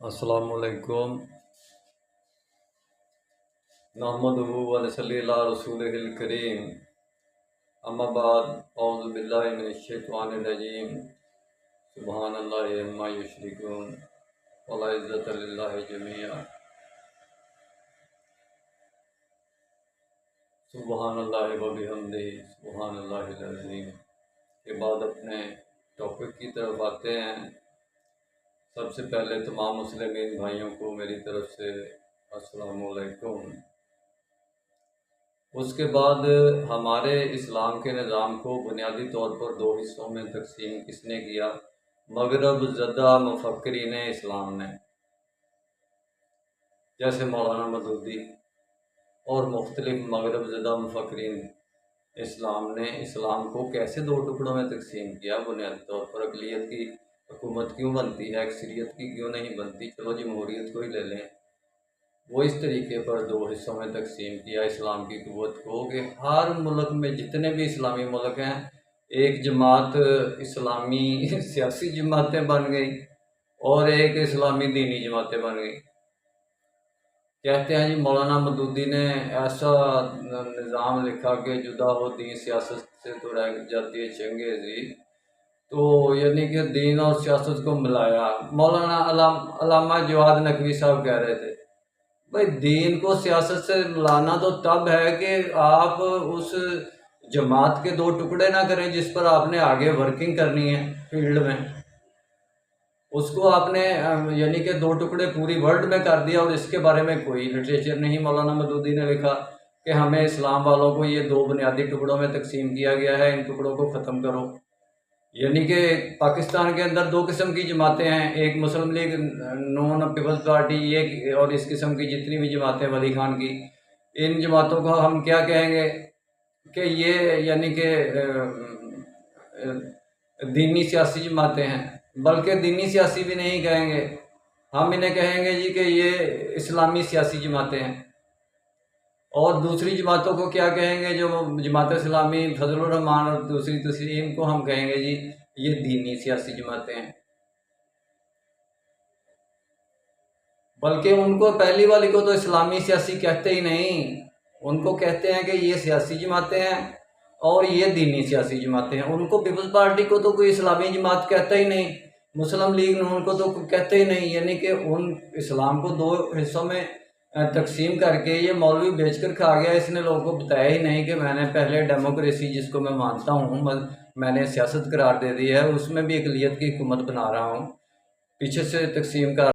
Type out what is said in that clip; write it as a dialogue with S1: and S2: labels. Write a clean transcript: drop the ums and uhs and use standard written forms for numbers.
S1: السلام علیکم نحمدہ و نصلی علی رسولہ الکریم اما بعد اعوذ باللہ من الشیطان الرجیم سبحان اللہ عما یشرکون والعزت للہ جمیعا سبحان اللہ و بحمدہ سبحان اللہ العظیم۔ کے بعد اپنے ٹاپک کی طرف آتے ہیں۔ سب سے پہلے تمام مسلمین بھائیوں کو میری طرف سے السلام علیکم۔ اس کے بعد ہمارے اسلام کے نظام کو بنیادی طور پر دو حصوں میں تقسیم کس نے کیا؟ مغرب زدہ مفکرین اسلام نے، جیسے مولانا مودودی اور مختلف مغرب زدہ مفکرین اسلام نے اسلام کو کیسے دو ٹکڑوں میں تقسیم کیا؟ بنیادی طور پر اقلیت کی حکومت کیوں بنتی ہے، اکثریت کی کیوں نہیں بنتی؟ چلو جمہوریت کو ہی لے لیں۔ وہ اس طریقے پر دو حصوں میں تقسیم کیا اسلام کی قوت کو کہ ہر ملک میں جتنے بھی اسلامی ملک ہیں ایک جماعت اسلامی سیاسی جماعتیں بن گئی اور ایک اسلامی دینی جماعتیں بن گئی۔ کہتے ہیں جی مولانا مودودی نے ایسا نظام لکھا کہ جدا ہو دین سیاست سے تو رہ جاتی ہے چنگیزی، تو یعنی کہ دین اور سیاست کو ملایا۔ مولانا علامہ جواد نقوی صاحب کہہ رہے تھے بھائی دین کو سیاست سے ملانا تو تب ہے کہ آپ اس جماعت کے دو ٹکڑے نہ کریں جس پر آپ نے آگے ورکنگ کرنی ہے فیلڈ میں، اس کو آپ نے یعنی کہ دو ٹکڑے پوری ورلڈ میں کر دیا اور اس کے بارے میں کوئی لٹریچر نہیں۔ مولانا مودودی نے لکھا کہ ہمیں اسلام والوں کو یہ دو بنیادی ٹکڑوں میں تقسیم کیا گیا ہے، ان ٹکڑوں کو ختم کرو۔ یعنی کہ پاکستان کے اندر دو قسم کی جماعتیں ہیں، ایک مسلم لیگ نون پیپلز پارٹی، یہ اور اس قسم کی جتنی بھی جماعتیں ولی خان کی، ان جماعتوں کو ہم کیا کہیں گے کہ یہ یعنی کہ دینی سیاسی جماعتیں ہیں، بلکہ دینی سیاسی بھی نہیں کہیں گے، ہم انہیں کہیں گے جی کہ یہ اسلامی سیاسی جماعتیں ہیں۔ اور دوسری جماعتوں کو کیا کہیں گے جو جماعت اسلامی فضل الرحمان اور دوسری ان کو ہم کہیں گے جی یہ دینی سیاسی جماعتیں ہیں، بلکہ ان کو پہلی والی کو تو اسلامی سیاسی کہتے ہی نہیں، ان کو کہتے ہیں کہ یہ سیاسی جماعتیں ہیں اور یہ دینی سیاسی جماعتیں ہیں۔ ان کو پیپلز پارٹی کو تو کوئی اسلامی جماعت کہتا ہی نہیں، مسلم لیگ نون کو تو کہتے ہی نہیں، یعنی کہ ان اسلام کو دو حصوں میں تقسیم کر کے یہ مولوی بیچ کر کھا گیا۔ اس نے لوگوں کو بتایا ہی نہیں کہ میں نے پہلے ڈیموکریسی جس کو میں مانتا ہوں میں نے سیاست قرار دے دی ہے، اس میں بھی اقلیت کی حکومت بنا رہا ہوں، پیچھے سے تقسیم کا